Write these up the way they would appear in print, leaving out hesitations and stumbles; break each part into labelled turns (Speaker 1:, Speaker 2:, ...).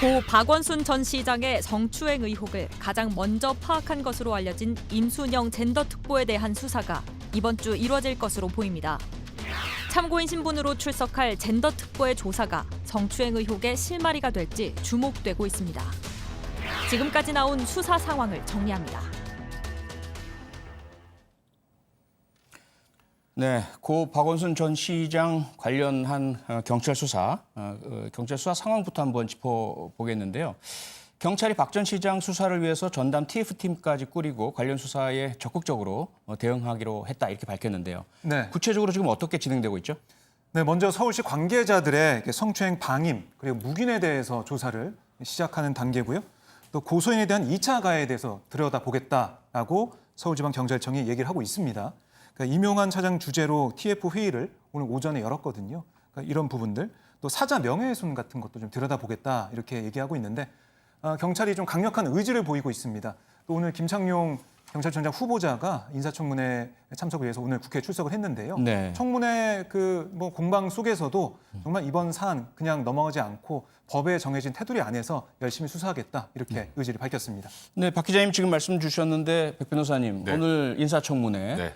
Speaker 1: 고 박원순 전 시장의 성추행 의혹을 가장 먼저 파악한 것으로 알려진 임순영 젠더특보에 대한 수사가 이번 주 이뤄질 것으로 보입니다. 참고인 신분으로 출석할 젠더특보의 조사가 성추행 의혹의 실마리가 될지 주목되고 있습니다. 지금까지 나온 수사 상황을 정리합니다.
Speaker 2: 네, 고 박원순 전 시장 관련한 경찰 수사 상황부터 한번 짚어보겠는데요. 경찰이 박 전 시장 수사를 위해서 전담 TF팀까지 꾸리고 관련 수사에 적극적으로 대응하기로 했다 이렇게 밝혔는데요.
Speaker 3: 네.
Speaker 2: 구체적으로 지금 어떻게 진행되고 있죠?
Speaker 3: 네, 먼저 서울시 관계자들의 성추행 방임 그리고 묵인에 대해서 조사를 시작하는 단계고요. 또 고소인에 대한 2차 가해에 대해서 들여다보겠다라고 서울지방경찰청이 얘기를 하고 있습니다. 그러니까 임용환 차장 주재로 TF 회의를 오늘 오전에 열었거든요. 그러니까 이런 부분들, 또 사자 명예훼손 같은 것도 좀 들여다보겠다 이렇게 얘기하고 있는데 경찰이 좀 강력한 의지를 보이고 있습니다. 또 오늘 김창룡 경찰청장 후보자가 인사청문회 참석을 위해서 오늘 국회에 출석을 했는데요.
Speaker 2: 네.
Speaker 3: 청문회 공방 속에서도 정말 이번 사안 그냥 넘어가지 않고 법에 정해진 테두리 안에서 열심히 수사하겠다 이렇게 의지를 밝혔습니다.
Speaker 2: 네, 박 기자님 지금 말씀 주셨는데 백 변호사님
Speaker 4: 네.
Speaker 2: 오늘 인사청문회
Speaker 4: 네.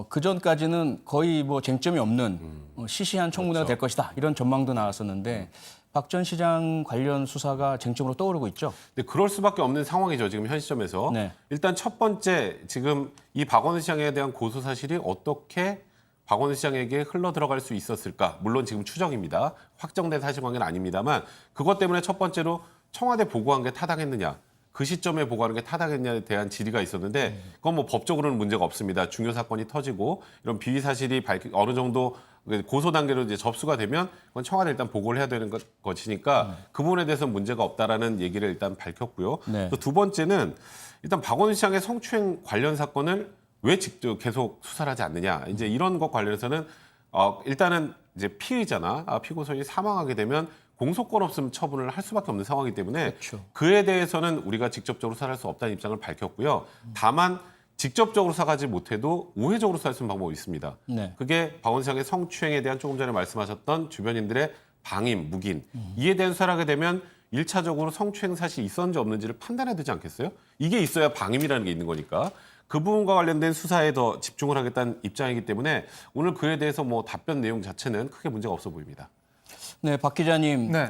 Speaker 2: 그 전까지는 거의 쟁점이 없는 시시한 청문회가
Speaker 4: 그렇죠.
Speaker 2: 될 것이다 이런 전망도 나왔었는데 박 전 시장 관련 수사가 쟁점으로 떠오르고 있죠.
Speaker 4: 근데 그럴 수밖에 없는 상황이죠. 지금 현 시점에서.
Speaker 2: 네.
Speaker 4: 일단 첫 번째 지금 이 박원순 시장에 대한 고소 사실이 어떻게 박원순 시장에게 흘러 들어갈 수 있었을까? 물론 지금 추정입니다. 확정된 사실관계는 아닙니다만 그것 때문에 첫 번째로 청와대 보고한 게 타당했느냐? 그 시점에 보고하는 게 타당했냐에 대한 질의가 있었는데 그건 법적으로는 문제가 없습니다. 중요 사건이 터지고 이런 비위 사실이 어느 정도 고소 단계로 이제 접수가 되면 그건 청와대 일단 보고를 해야 되는 것이니까 그 부분에 대해서는 문제가 없다라는 얘기를 일단 밝혔고요.
Speaker 2: 네.
Speaker 4: 또 두 번째는 일단 박원순 시장의 성추행 관련 사건을 왜 직접 계속 수사를 하지 않느냐. 이제 이런 것 관련해서는 일단은 이제 피의자나 피고소인이 사망하게 되면 공소권 없음 처분을 할 수밖에 없는 상황이기 때문에
Speaker 2: 그렇죠.
Speaker 4: 그에 대해서는 우리가 직접적으로 수사할 수 없다는 입장을 밝혔고요. 다만 직접적으로 수사하지 못해도 우회적으로 수사할 수 있는 방법이 있습니다.
Speaker 2: 네.
Speaker 4: 그게 박원순 시장의 성추행에 대한 조금 전에 말씀하셨던 주변인들의 방임, 묵인 이에 대한 수사를 하게 되면 1차적으로 성추행 사실이 있었는지 없는지를 판단해야 되지 않겠어요? 이게 있어야 방임이라는 게 있는 거니까. 그 부분과 관련된 수사에 더 집중을 하겠다는 입장이기 때문에 오늘 그에 대해서 답변 내용 자체는 크게 문제가 없어 보입니다.
Speaker 2: 네, 박 기자님,
Speaker 3: 네.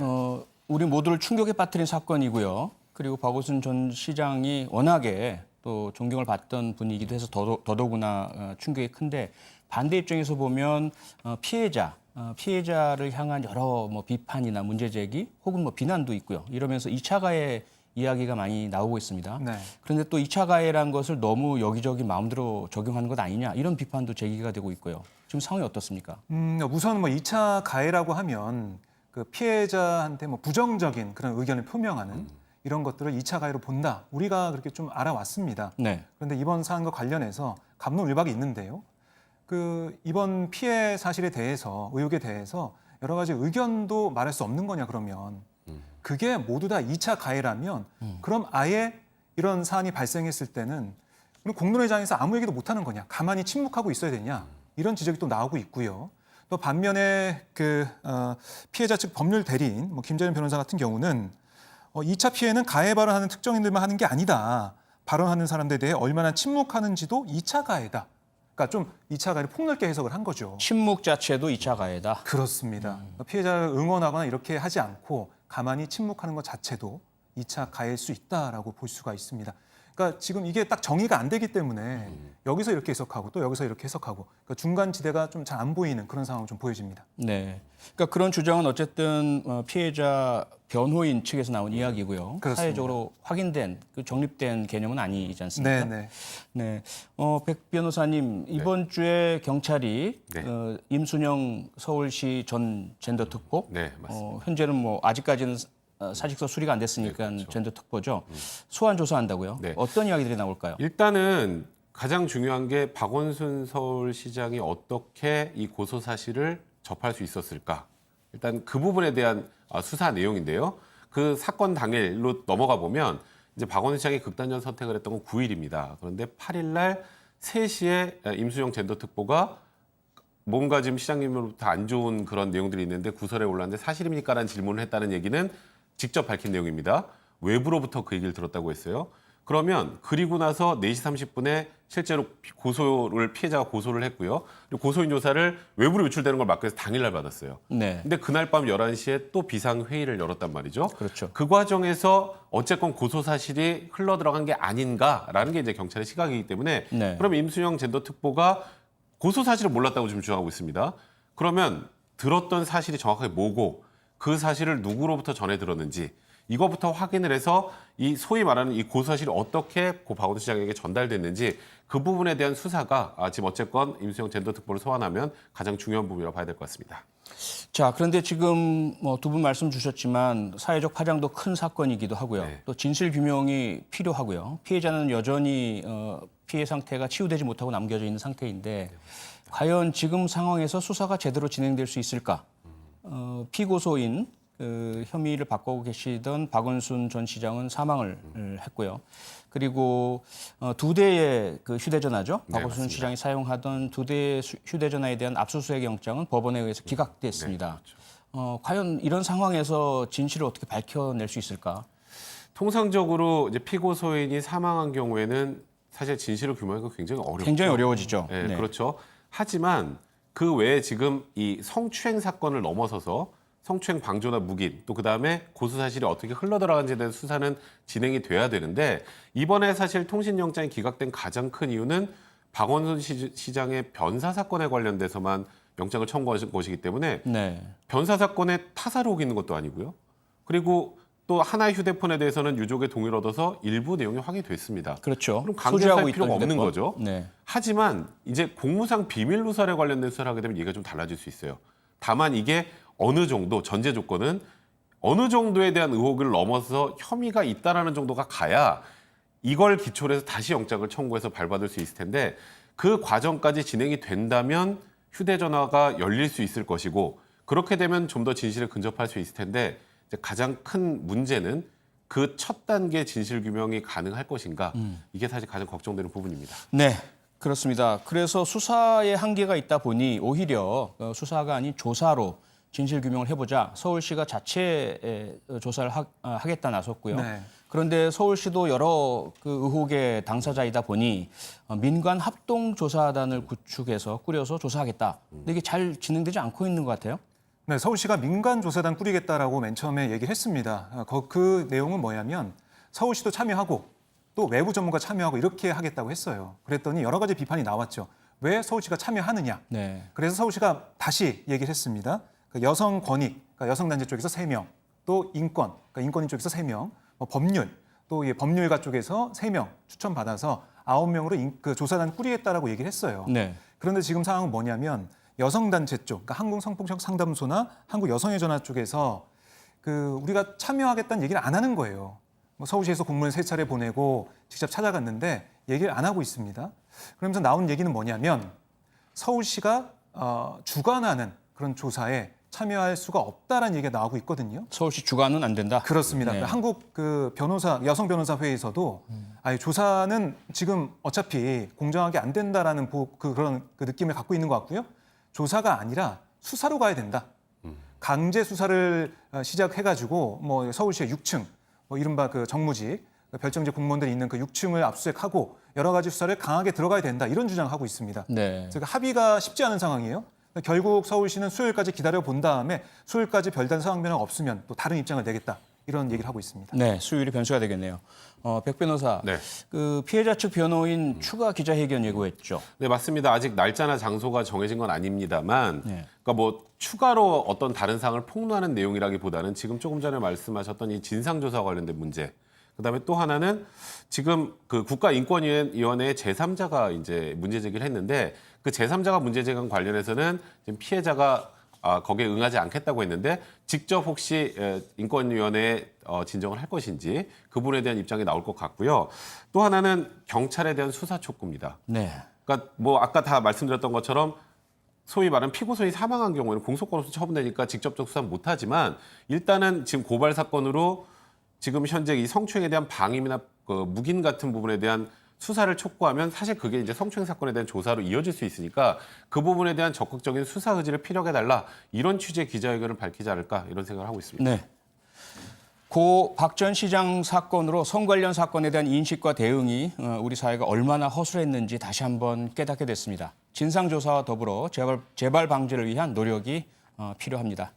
Speaker 2: 우리 모두를 충격에 빠뜨린 사건이고요. 그리고 박원순 전 시장이 워낙에 또 존경을 받던 분이기도 해서 더더구나 충격이 큰데 반대 입장에서 보면 피해자를 향한 여러 비판이나 문제 제기 혹은 비난도 있고요. 이러면서 2차 가해 이야기가 많이 나오고 있습니다.
Speaker 3: 네.
Speaker 2: 그런데 또 2차 가해란 것을 너무 여기저기 마음대로 적용하는 것 아니냐 이런 비판도 제기가 되고 있고요. 지금 상황이 어떻습니까?
Speaker 3: 우선 2차 가해라고 하면 그 피해자한테 부정적인 그런 의견을 표명하는 이런 것들을 2차 가해로 본다. 우리가 그렇게 좀 알아왔습니다.
Speaker 2: 네.
Speaker 3: 그런데 이번 사안과 관련해서 갑론을박이 있는데요. 이번 피해 사실에 대해서 의혹에 대해서 여러 가지 의견도 말할 수 없는 거냐 그러면 그게 모두 다 2차 가해라면 그럼 아예 이런 사안이 발생했을 때는 우리 공론회장에서 아무 얘기도 못하는 거냐, 가만히 침묵하고 있어야 되냐 이런 지적이 또 나오고 있고요. 또 반면에 피해자 측 법률 대리인 김재현 변호사 같은 경우는 2차 피해는 가해 발언하는 특정인들만 하는 게 아니다. 발언하는 사람들에 대해 얼마나 침묵하는지도 2차 가해다. 그러니까 좀 2차 가해를 폭넓게 해석을 한 거죠.
Speaker 2: 침묵 자체도 2차 가해다.
Speaker 3: 그렇습니다. 피해자를 응원하거나 이렇게 하지 않고 가만히 침묵하는 것 자체도 2차 가해일 수 있다라고 볼 수가 있습니다. 그러니까 지금 이게 딱 정의가 안 되기 때문에 여기서 이렇게 해석하고 또 여기서 이렇게 해석하고 그러니까 중간 지대가 좀 잘 안 보이는 그런 상황이 좀 보여집니다.
Speaker 2: 네. 그러니까 그런 주장은 어쨌든 피해자 변호인 측에서 나온 이야기고요.
Speaker 3: 그렇습니다.
Speaker 2: 사회적으로 확인된 정립된 개념은 아니지 않습니까?
Speaker 3: 네.
Speaker 2: 네. 백 변호사님 이번 주에 경찰이
Speaker 4: 네.
Speaker 2: 임순영 서울시 전 젠더특보
Speaker 4: 네, 맞습니다.
Speaker 2: 현재는 아직까지는 사직서 수리가 안 됐으니까
Speaker 4: 네, 그렇죠.
Speaker 2: 젠더특보죠. 소환 조사한다고요.
Speaker 4: 네.
Speaker 2: 어떤 이야기들이 나올까요?
Speaker 4: 일단은 가장 중요한 게 박원순 서울시장이 어떻게 이 고소 사실을 접할 수 있었을까. 일단 그 부분에 대한 수사 내용인데요. 그 사건 당일로 넘어가 보면 이제 박원순 시장이 극단적 선택을 했던 건 9일입니다. 그런데 8일 날 3시에 임순영 젠더특보가 뭔가 지금 시장님으로부터 안 좋은 그런 내용들이 있는데 구설에 올랐는데 사실입니까라는 질문을 했다는 얘기는 직접 밝힌 내용입니다. 외부로부터 그 얘기를 들었다고 했어요. 그러면 그리고 나서 4시 30분에 실제로 피해자가 고소를 했고요. 그리고 고소인 조사를 외부로 유출되는 걸 막기 위해서 당일날 받았어요.
Speaker 2: 네.
Speaker 4: 근데 그날 밤 11시에 또 비상회의를 열었단 말이죠.
Speaker 2: 그렇죠.
Speaker 4: 그 과정에서 어쨌건 고소 사실이 흘러들어간 게 아닌가라는 게 이제 경찰의 시각이기 때문에
Speaker 2: 네.
Speaker 4: 그러면 임순영 젠더 특보가 고소 사실을 몰랐다고 지금 주장하고 있습니다. 그러면 들었던 사실이 정확하게 뭐고 그 사실을 누구로부터 전해 들었는지 이거부터 확인을 해서 이 소위 말하는 이 고소 사실이 어떻게 고 박원순 시장에게 전달됐는지 그 부분에 대한 수사가 지금 어쨌건 임수영 젠더 특보를 소환하면 가장 중요한 부분이라고 봐야 될 것 같습니다.
Speaker 2: 자, 그런데 지금 뭐 두 분 말씀 주셨지만 사회적 파장도 큰 사건이기도 하고요.
Speaker 4: 네.
Speaker 2: 또 진실 규명이 필요하고요. 피해자는 여전히 피해 상태가 치유되지 못하고 남겨져 있는 상태인데 과연 지금 상황에서 수사가 제대로 진행될 수 있을까? 피고소인 혐의를 받고 계시던 박원순 전 시장은 사망을 했고요. 그리고 두 대의 그 휴대전화죠.
Speaker 4: 네,
Speaker 2: 박원순
Speaker 4: 맞습니다.
Speaker 2: 시장이 사용하던 두 대의 휴대전화에 대한 압수수색 영장은 법원에 의해서 기각됐습니다.
Speaker 4: 네, 그렇죠.
Speaker 2: 과연 이런 상황에서 진실을 어떻게 밝혀낼 수 있을까?
Speaker 4: 통상적으로 이제 피고소인이 사망한 경우에는 사실 진실을 규명하기가 굉장히 어렵죠.
Speaker 2: 굉장히 어려워지죠.
Speaker 4: 네,
Speaker 2: 네.
Speaker 4: 그렇죠. 하지만 그 외에 지금 이 성추행 사건을 넘어서서 성추행 방조나 묵인 또 그다음에 고소 사실이 어떻게 흘러들어간지에 대한 수사는 진행이 돼야 되는데 이번에 사실 통신영장이 기각된 가장 큰 이유는 박원순 시장의 변사 사건에 관련돼서만 영장을 청구한 것이기 때문에
Speaker 2: 네.
Speaker 4: 변사 사건에 타사로 오고 있는 것도 아니고요. 그리고 또 하나의 휴대폰에 대해서는 유족의 동의를 얻어서 일부 내용이 확인됐습니다.
Speaker 2: 그렇죠.
Speaker 4: 그럼 강제할
Speaker 2: 소지하고
Speaker 4: 필요가
Speaker 2: 있던
Speaker 4: 없는
Speaker 2: 휴대폰.
Speaker 4: 거죠.
Speaker 2: 네.
Speaker 4: 하지만 이제 공무상 비밀 누설에 관련된 수사를 하게 되면 얘기가 좀 달라질 수 있어요. 다만 이게 어느 정도 전제 조건은 어느 정도에 대한 의혹을 넘어서 혐의가 있다라는 정도가 가야 이걸 기초로 해서 다시 영장을 청구해서 발받을 수 있을 텐데 그 과정까지 진행이 된다면 휴대전화가 열릴 수 있을 것이고 그렇게 되면 좀 더 진실에 근접할 수 있을 텐데 이제 가장 큰 문제는 그 첫 단계 진실 규명이 가능할 것인가 이게 사실 가장 걱정되는 부분입니다.
Speaker 2: 네, 그렇습니다. 그래서 수사에 한계가 있다 보니 오히려 수사가 아닌 조사로 진실 규명을 해보자 서울시가 자체 조사를 하겠다 나섰고요.
Speaker 3: 네.
Speaker 2: 그런데 서울시도 여러 그 의혹의 당사자이다 보니 민간 합동조사단을 구축해서 꾸려서 조사하겠다. 근데 이게 잘 진행되지 않고 있는 것 같아요.
Speaker 3: 네, 서울시가 민간조사단 꾸리겠다라고 맨 처음에 얘기를 했습니다. 그 내용은 뭐냐면 서울시도 참여하고 또 외부 전문가 참여하고 이렇게 하겠다고 했어요. 그랬더니 여러 가지 비판이 나왔죠. 왜 서울시가 참여하느냐.
Speaker 2: 네.
Speaker 3: 그래서 서울시가 다시 얘기를 했습니다. 여성 권익, 그러니까 여성단체 쪽에서 3명, 또 인권, 그러니까 인권인 쪽에서 3명, 법률, 또 법률가 쪽에서 3명 추천받아서 9명으로 그 조사단 꾸리겠다라고 얘기를 했어요.
Speaker 2: 네.
Speaker 3: 그런데 지금 상황은 뭐냐면 여성단체 쪽, 그러니까 한국성폭력 상담소나 한국여성의 전화 쪽에서 우리가 참여하겠다는 얘기를 안 하는 거예요. 서울시에서 공문을 3차례 보내고 직접 찾아갔는데 얘기를 안 하고 있습니다. 그러면서 나온 얘기는 뭐냐면 서울시가 주관하는 그런 조사에 참여할 수가 없다라는 얘기가 나오고 있거든요.
Speaker 2: 서울시 주관은 안 된다.
Speaker 3: 그렇습니다.
Speaker 2: 네.
Speaker 3: 한국 여성 변호사 회의에서도 조사는 지금 어차피 공정하게 안 된다라는 그런 느낌을 갖고 있는 것 같고요. 조사가 아니라 수사로 가야 된다. 강제 수사를 시작해가지고 서울시의 6층, 이른바 그 정무직, 별정직 공무원들이 있는 그 6층을 압수수색하고 여러 가지 수사를 강하게 들어가야 된다. 이런 주장을 하고 있습니다.
Speaker 2: 네.
Speaker 3: 그래서 합의가 쉽지 않은 상황이에요. 결국 서울시는 수요일까지 기다려 본 다음에 수요일까지 별다른 상황 변화가 없으면 또 다른 입장을 내겠다. 이런 얘기를 하고 있습니다.
Speaker 2: 네, 수요일이 변수가 되겠네요. 백 변호사,
Speaker 4: 네.
Speaker 2: 그 피해자 측 변호인 추가 기자회견 예고했죠.
Speaker 4: 네, 맞습니다. 아직 날짜나 장소가 정해진 건 아닙니다만,
Speaker 2: 네.
Speaker 4: 그러니까 추가로 어떤 다른 사항을 폭로하는 내용이라기보다는 지금 조금 전에 말씀하셨던 이 진상조사 관련된 문제, 그다음에 또 하나는 지금 그 국가인권위원회의 제3자가 이제 문제 제기를 했는데 그 제3자가 문제 제기한 관련해서는 지금 피해자가 거기에 응하지 않겠다고 했는데 직접 혹시 인권위원회에 진정을 할 것인지 그 부분에 대한 입장이 나올 것 같고요. 또 하나는 경찰에 대한 수사 촉구입니다.
Speaker 2: 네.
Speaker 4: 그러니까 아까 다 말씀드렸던 것처럼 소위 말하는 피고소인이 사망한 경우에는 공소권없이 처분되니까 직접적 수사는 못하지만 일단은 지금 고발 사건으로 지금 현재 이 성추행에 대한 방임이나 묵인 같은 부분에 대한 수사를 촉구하면 사실 그게 이제 성추행 사건에 대한 조사로 이어질 수 있으니까 그 부분에 대한 적극적인 수사 의지를 피력해달라 이런 취지의 기자회견을 밝히지 않을까 이런 생각을 하고 있습니다.
Speaker 2: 네. 고 박 전 시장 사건으로 성 관련 사건에 대한 인식과 대응이 우리 사회가 얼마나 허술했는지 다시 한번 깨닫게 됐습니다. 진상조사와 더불어 재발 방지를 위한 노력이 필요합니다.